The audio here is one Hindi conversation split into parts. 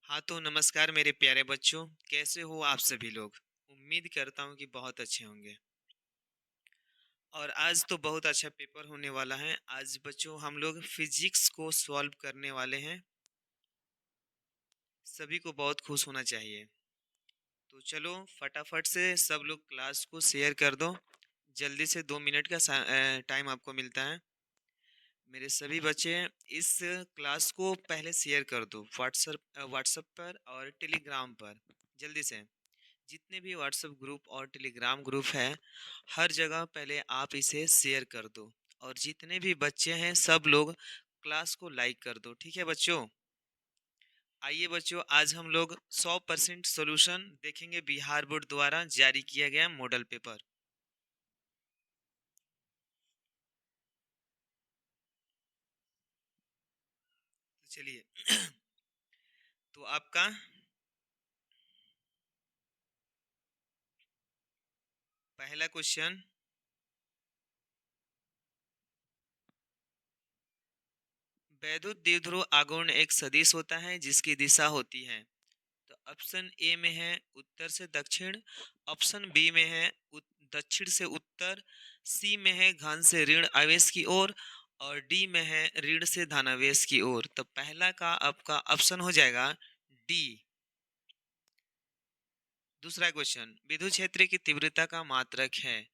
हाँ तो नमस्कार मेरे प्यारे बच्चों। कैसे हो आप सभी लोग। उम्मीद करता हूँ कि बहुत अच्छे होंगे। और आज तो बहुत अच्छा पेपर होने वाला है। आज बच्चों हम लोग फिजिक्स को सॉल्व करने वाले हैं। सभी को बहुत खुश होना चाहिए। तो चलो फटाफट से सब लोग क्लास को शेयर कर दो। जल्दी से 2 मिनट का टाइम आपको मिलता है। मेरे सभी बच्चे इस क्लास को पहले शेयर कर दो व्हाट्सएप पर और टेलीग्राम पर। जल्दी से जितने भी व्हाट्सएप ग्रुप और टेलीग्राम ग्रुप है, हर जगह पहले आप इसे शेयर कर दो। और जितने भी बच्चे हैं सब लोग क्लास को लाइक कर दो। ठीक है बच्चों। आइए बच्चों, आज हम लोग 100% सॉल्यूशन देखेंगे बिहार बोर्ड द्वारा जारी किया गया मॉडल पेपर। तो चलिए तो आपका पहला क्वेश्चन, वैद्युत द्विध्रुव आघूर्ण एक सदिश होता है जिसकी दिशा होती है। तो ऑप्शन ए में है उत्तर से दक्षिण, ऑप्शन बी में है दक्षिण से उत्तर, सी में है घन से ऋण आवेश की ओर और डी में है ऋण से धनावेश की ओर। तो पहला का आपका ऑप्शन हो जाएगा डी। दूसरा क्वेश्चन, विद्युत क्षेत्र की तीव्रता का मात्रक है।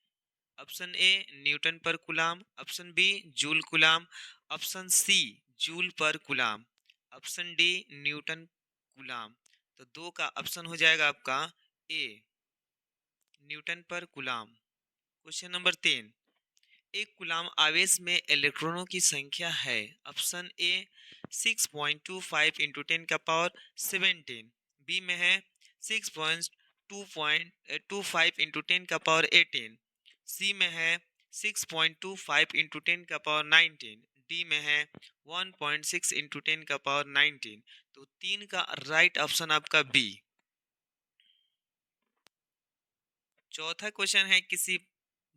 Option A newton per coulomb, option B joule coulomb, option C joule per coulomb, option D newton coulomb. तो दो का ऑप्शन हो जाएगा आपका A newton per coulomb. Question number 3, एक कूलाम आवेश में इलेक्ट्रॉनों की संख्या है। ऑप्शन ए 6.25 इंटू 10 का पावर 17, बी में है 6.25 इंटू 10 का पावर 18, सी में है 6.25 इंटू 10 का पावर 19, डी में है 1.6 इंटू 10 का पावर 19। तो तीन का राइट ऑप्शन आपका बी। चौथा क्वेश्चन है, किसी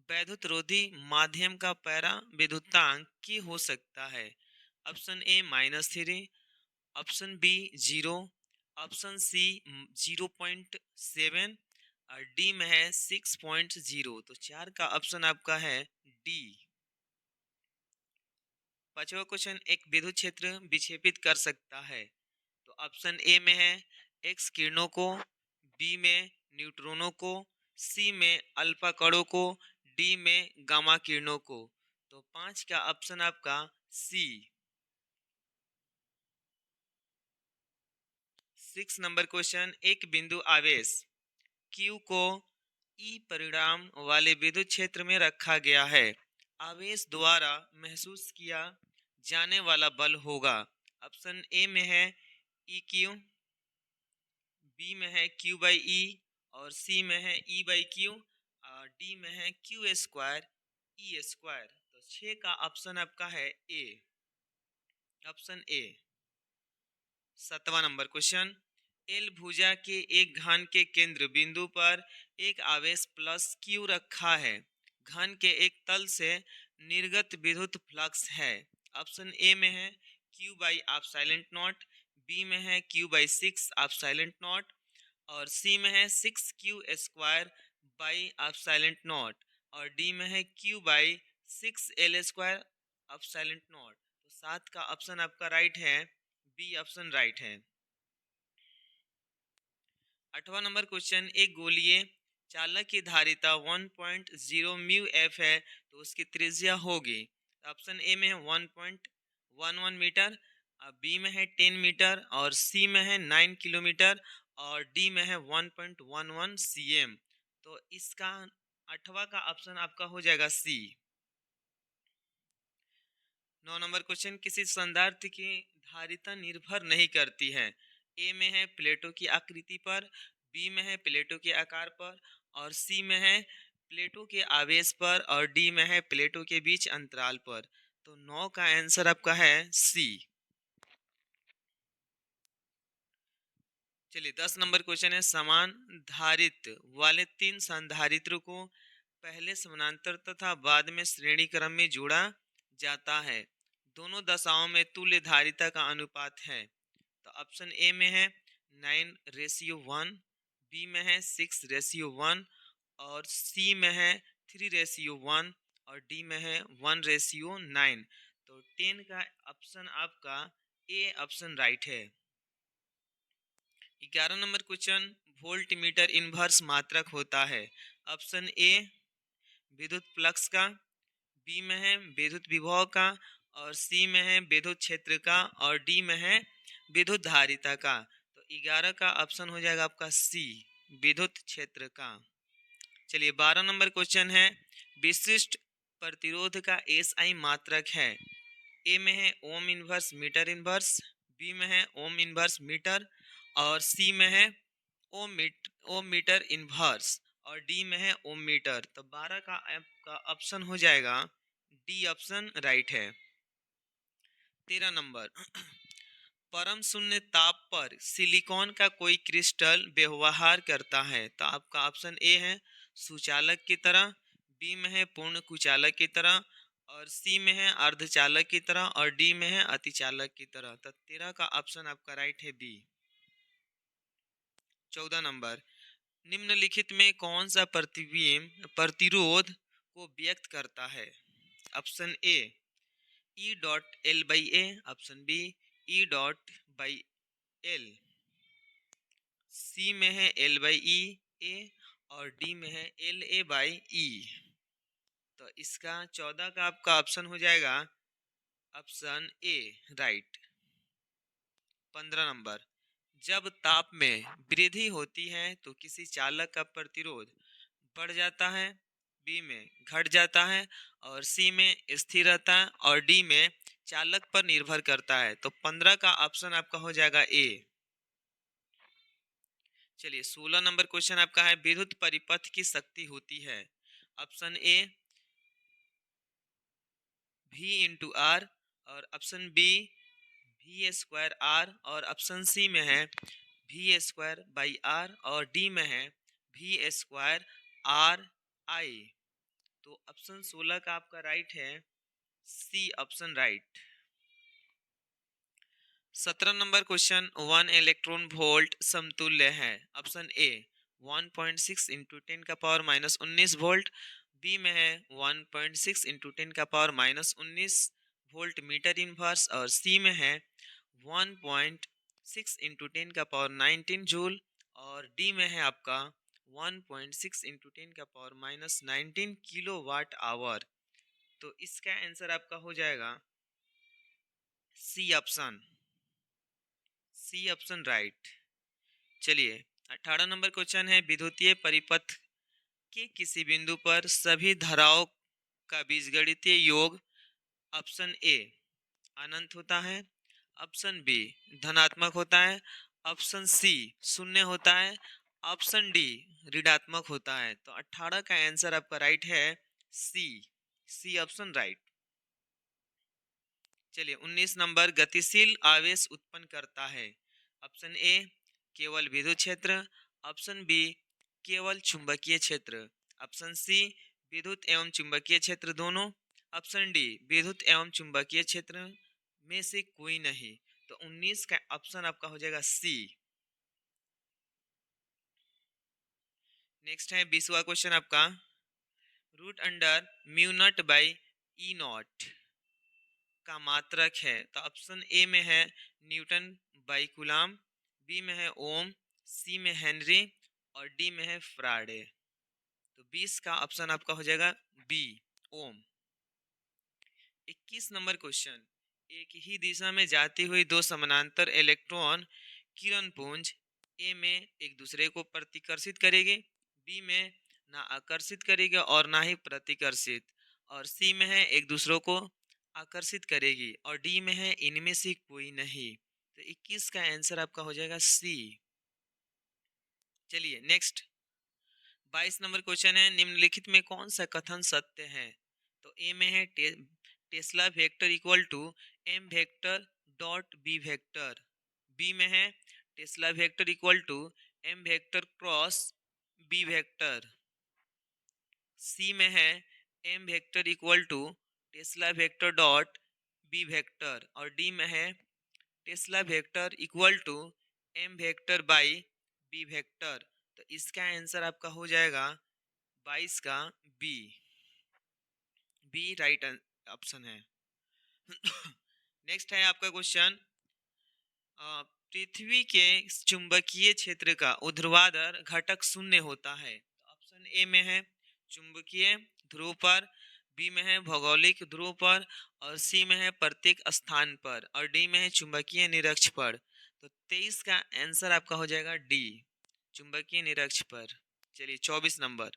वैद्युत रोधी माध्यम का पैरा विद्युतांक की हो सकता है। Option A -3, option B 0, option C 0.7 और डी में है 6.0। तो चार का ऑप्शन आपका है डी। पांचवा क्वेश्चन, एक विद्युत क्षेत्र विक्षेपित कर सकता है। तो ऑप्शन ए में है एक्स किरणों को, बी में न्यूट्रॉनों को, सी में अल्फा कणों को, डी में गामा किरणों को। तो पांच का ऑप्शन आपका सी। 6 नंबर क्वेश्चन, एक बिंदु आवेश Q को E परिणाम वाले विद्युत क्षेत्र में रखा गया है। आवेश द्वारा महसूस किया जाने वाला बल होगा। ऑप्शन ए में है EQ, बी में है Q/E और सी में है E/Q और डी में है Q² E²। तो 6 का ऑप्शन आपका है ए, ऑप्शन ए। 7वां नंबर क्वेश्चन, एल भुजा के एक घन के केंद्र बिंदु पर एक आवेश प्लस Q रखा है। घन के एक तल से निर्गत विद्युत फ्लक्स है। ऑप्शन ए में है Q/ε0, बी में है Q/6ε0 और सी में है 6Q² और डी में है Q/6L²। तो 7 का ऑप्शन आपका राइट है, बी ऑप्शन राइट है। 8वां नंबर क्वेश्चन, एक गोलीय चालक की धारिता 1.0 म्यू एफ है तो उसकी त्रिज्या होगी। ऑप्शन ए में है 1.11 मीटर, बी में है 10 मीटर और सी में है 9 किलोमीटर और डी में है 1.11 cm। तो इसका 8वां का ऑप्शन आपका हो जाएगा सी। 9 नंबर क्वेश्चन, किसी संधारित्र की धारिता निर्भर नहीं करती है। ए में है प्लेटों की आकृति पर, बी में है प्लेटों के आकार पर और सी में है प्लेटों के आवेश पर और डी में है प्लेटों के बीच अंतराल पर। तो 9 का आंसर आपका है सी। चलिए 10 नंबर क्वेश्चन है, समान धारित्र वाले 3 संधारित्रों को पहले समानांतर तथा बाद में श्रेणी क्रम में जोड़ा जाता है। दोनों दशाओं में तुल्य धारिता का अनुपात है। तो ऑप्शन ए में है 9:1, बी में है 6:1 और सी में है 3:1 और डी में है 1:9। तो 10 का ऑप्शन आपका ए ऑप्शन राइट है। 11 number question, volt meter inverse मात्रक होता है। ऑप्शन ए विद्युत फ्लक्स का, बी में है विद्युत विभव का और सी में है विद्युत क्षेत्र का और डी में है विद्युत धारिता का। तो 11 का ऑप्शन हो जाएगा आपका सी, विद्युत क्षेत्र का। चलिए 12 नंबर क्वेश्चन है, विशिष्ट प्रतिरोध का एसआई मात्रक है। ए में है ohm inverse metre inverse, B में है ओम इनवर्स मीटर और सी में है ओम मीटर इनवर्स और डी में है ओम मीटर। तो 12 का आपका ऑप्शन हो जाएगा डी ऑप्शन राइट है। 13 नंबर, परम शून्य ताप पर सिलिकॉन का कोई क्रिस्टल व्यवहार करता है। तो आपका ऑप्शन ए है सुचालक की तरह, बी में है पूर्ण कुचालक की तरह और सी में है अर्धचालक की तरह और डी में है अतिचालक की तरह। तो 13 का ऑप्शन आपका राइट है बी। 14 नंबर, निम्नलिखित में कौन सा प्रतिरोध को व्यक्त करता है। Option A E dot L by A, option B E dot by L, C में है एल बाई ई ए और डी में है एल ए बाई ई। तो इसका 14 का आपका ऑप्शन हो जाएगा ऑप्शन ए राइट। 15 नंबर, जब ताप में वृद्धि होती है तो किसी चालक का प्रतिरोध बढ़ जाता है, बी में घट जाता है और सी में स्थिर रहता है और डी में चालक पर निर्भर करता है। तो 15 का ऑप्शन आपका हो जाएगा ए। चलिए 16 नंबर क्वेश्चन आपका है, विद्युत परिपथ की शक्ति होती है। Option A V into R और option B V square R और ऑप्शन सी में है वी स्क्वायर बाई आर और डी में है वी स्क्वायर आर आई। तो ऑप्शन 16 का आपका राइट है सी ऑप्शन राइट। 17 नंबर क्वेश्चन, 1 इलेक्ट्रॉन वोल्ट समतुल्य है। ऑप्शन ए 1.6 इंटू 10 का पावर माइनस 19 वोल्ट, बी में है 1.6 इंटू 10 का power minus 19 volt meter inverse और सी में है 1.6 इंटू 10 का पावर 19 जूल और डी में है आपका 1.6 इंटू 10 का power minus 19 kilowatt hour. तो इसका आंसर आपका हो जाएगा C option, C option right. चलिए 18 नंबर क्वेश्चन है, विद्युतीय परिपथ के किसी बिंदु पर सभी धाराओं का बीजगणितीय योग ऑप्शन ए अनंत होता है, ऑप्शन बी धनात्मक होता है, ऑप्शन सी शून्य होता है, ऑप्शन डी ऋणात्मक होता है। तो 18 का आंसर आपका राइट है सी, सी ऑप्शन राइट। चलिए 19 नंबर, गतिशील आवेश उत्पन्न करता है। ऑप्शन ए केवल विद्युत क्षेत्र, ऑप्शन बी केवल चुंबकीय क्षेत्र, ऑप्शन सी विद्युत एवं चुंबकीय क्षेत्र दोनों, ऑप्शन डी विद्युत एवं चुंबकीय क्षेत्र में से कोई नहीं। तो 19 का ऑप्शन आपका हो जाएगा सी। नेक्स्ट है 20वां क्वेश्चन आपका, root under mu naught by E naught का मात्रक है। तो ऑप्शन ए में है न्यूटन बाई कूलाम, बी में है ओम, सी में हेनरी और डी में है फ्राडे। तो 20 का ऑप्शन आपका हो जाएगा बी ओम। 21 नंबर क्वेश्चन, एक ही दिशा में जाती हुई दो समानांतर इलेक्ट्रॉन किरण पुंज ए में एक दूसरे को प्रतिकर्षित करेगी, बी में ना आकर्षित करेगी और ना ही प्रतिकर्षित और सी में है एक दूसरों को आकर्षित करेगी और डी में है इनमें से कोई नहीं। तो 21 का आंसर आपका हो जाएगा सी। चलिए नेक्स्ट 22 नंबर क्वेश्चन है, निम्नलिखित में कौन सा कथन सत्य है। तो ए में है tesla vector equal to M vector dot B vector, B में है tesla vector equal to M vector cross B vector, C में है M vector equal to tesla vector dot B vector और डी में है tesla vector equal to M vector by B vector, तो इसका आंसर आपका हो जाएगा 22 का बी। बी राइट ऑप्शन है। नेक्स्ट है आपका क्वेश्चन, पृथ्वी के चुंबकीय क्षेत्र का ऊर्ध्वाधर घटक शून्य होता है। ऑप्शन ए में है चुंबकीय ध्रुव पर, बी में है भौगोलिक ध्रुव पर, और सी में है प्रत्येक स्थान पर, और डी में है चुंबकीय निरक्ष पर। तो 23 का आंसर आपका हो जाएगा डी, चुंबकीय निरक्ष पर। चलिए 24 नंबर,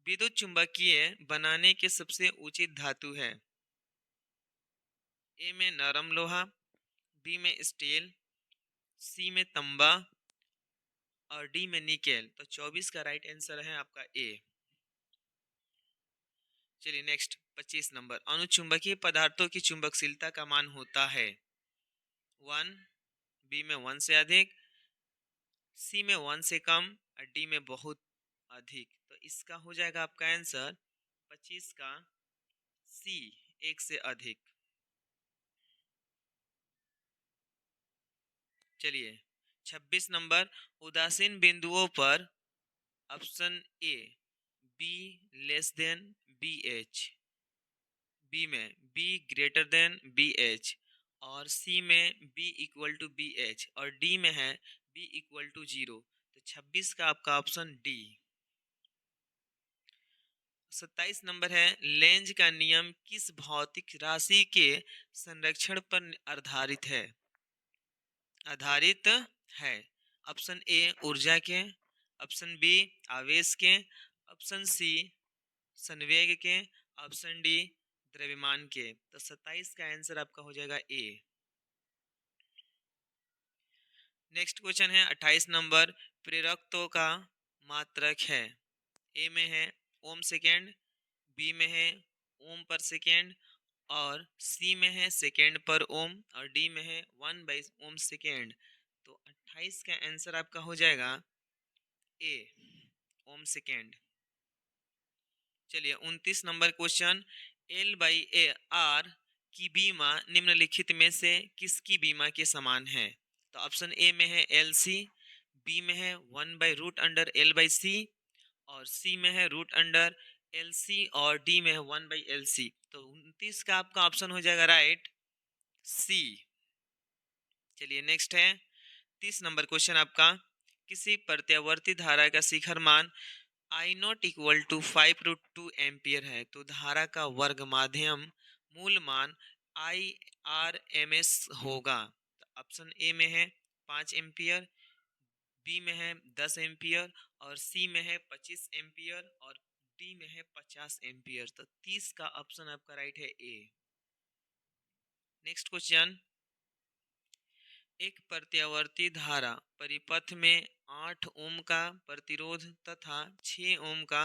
विद्युत चुंबकीय बनाने के सबसे उचित धातु है। ए में नरम लोहा, बी में स्टील, सी में तांबा, और डी में निकेल। तो 24 का राइट आंसर है आपका ए। चलिए नेक्स्ट 25 नंबर, अनुचुंबकीय पदार्थों की चुंबकशीलता का मान होता है 1, बी में 1 से अधिक, सी में 1 से कम, और डी में बहुत अधिक। तो इसका हो जाएगा आपका आंसर 25 का सी, 1 से अधिक। चलिए 26 नंबर, उदासीन बिंदुओं पर option A B less than B H, B में B greater than B H, और सी में B equal to B H, और डी में है बी इक्वल टू 0। तो 26 का आपका ऑप्शन डी। 27 नंबर है, लेंज का नियम किस भौतिक राशि के संरक्षण पर आधारित है। ऑप्शन ए ऊर्जा के, ऑप्शन बी आवेश के, ऑप्शन सी संवेग के, ऑप्शन डी द्रव्यमान के। तो 27 का आंसर आपका हो जाएगा ए। नेक्स्ट क्वेश्चन है 28 नंबर, प्रेरकत्व का मात्रक है। ए में है ओम सेकेंड, बी में है ओम पर सेकेंड, और सी में है सेकेंड पर ओम, और डी में है 1/ओम सेकेंड। तो 28 का आंसर आपका हो जाएगा ए, ओम सेकेंड। चलिए 29 नंबर क्वेश्चन, L/A/R की बीमा निम्नलिखित में से किसकी बीमा के समान है। तो ऑप्शन ए में है LC, बी में है 1/√L/C, और सी में है √LC, और डी में है 1/LC। तो 29 का आपका ऑप्शन हो जाएगा राइट सी। चलिए नेक्स्ट है 30 नंबर क्वेश्चन आपका, किसी प्रत्यावर्ती धारा का शिखर मान आई नॉट इक्वल टू 5√2 एम्पियर है, तो धारा का वर्ग माध्यम मूल मान IRMS होगा। ऑप्शन ए में है 5 एम्पियर, बी में है 10 एम्पियर, और सी में है 25 एम्पियर, और डी में है 50 एम्पियर। तो 30 का ऑप्शन आपका राइट है ए। नेक्स्ट क्वेश्चन, एक प्रत्यावर्ती धारा परिपथ में 8 ओम का प्रतिरोध तथा 6 ओम का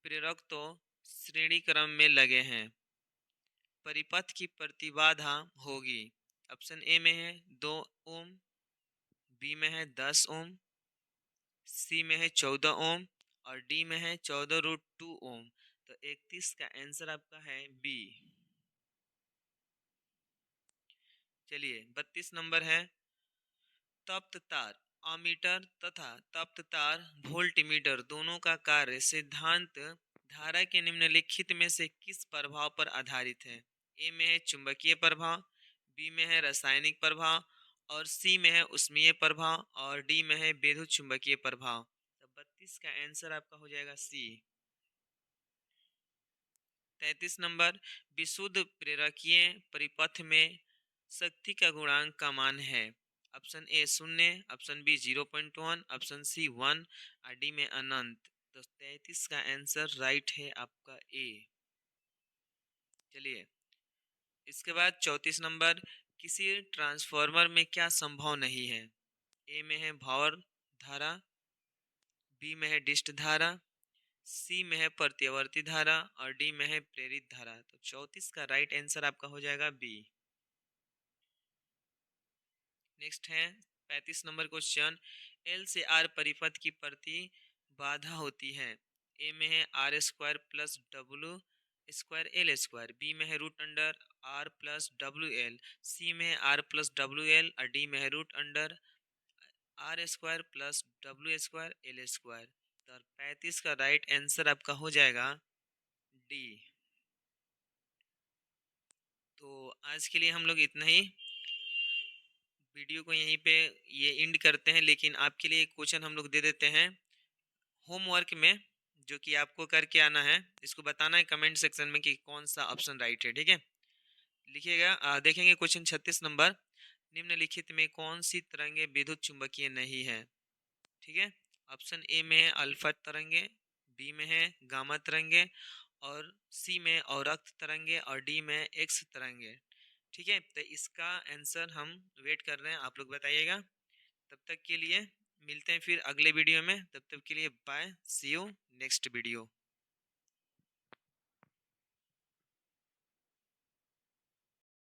प्रेरकत्व श्रेणी क्रम में लगे हैं, परिपथ की प्रतिबाधा होगी। ऑप्शन ए में है 2 ओम, बी में है 10 ओम, सी में है 14 ओम, और डी में है 14√2 ओम। तो 31 का आंसर आपका है बी। चलिए 32 नंबर है, तप्त तार अमीटर तथा तप्त तार वोल्टमीटर दोनों का कार्य सिद्धांत धारा के निम्नलिखित में से किस प्रभाव पर आधारित है। ए में है चुंबकीय प्रभाव, बी में है रासायनिक प्रभाव, और सी में है उष्मीय प्रभाव, और डी में है विद्युत चुंबकीय प्रभाव। तो 32 का आंसर आपका हो जाएगा सी। 33 नंबर, विशुद्ध प्रेरकीय परिपथ में शक्ति का गुणांक का मान है। Option A 0, option B 0.1, option C 1, और डी में अनंत। तो 33 का आंसर राइट है आपका ए। चलिए इसके बाद 34 नंबर, किसी ट्रांसफार्मर में क्या संभव नहीं है। ए में है भावर धारा, बी में है डिस्ट धारा, सी में है प्रत्यावर्ती धारा, और डी में है प्रेरित धारा। तो 34 का राइट आंसर आपका हो जाएगा बी। नेक्स्ट है 35 नंबर क्वेश्चन, एल से आर परिपथ की प्रति बाधा होती है। ए में है R² + W² L², बी में है √R + WL, सी में है R + WL, और डी में है √R R square plus W square L square. तो 35 का राइट आंसर आपका हो जाएगा डी। तो आज के लिए हम लोग इतना ही, वीडियो को यहीं पे ये एंड करते हैं। लेकिन आपके लिए एक क्वेश्चन हम लोग दे देते हैं होमवर्क में, जो कि आपको करके आना है। इसको बताना है कमेंट सेक्शन में कि कौन सा ऑप्शन राइट है, ठीक है। लिखिएगा। देखेंगे क्वेश्चन 36 नंबर। निम्नलिखित में कौन सी तरंगे विद्युत चुंबकीय नहीं है, ठीक है। ऑप्शन ए में है अल्फा तरंगे, बी में है गामा तरंगे, और सी में अवरक्त तरंगे, और डी में एक्स तरंगे, ठीक है। तो इसका आंसर हम वेट कर रहे हैं, आप लोग बताइएगा। तब तक के लिए मिलते हैं फिर अगले वीडियो में। तब तक के लिए bye, see you next video.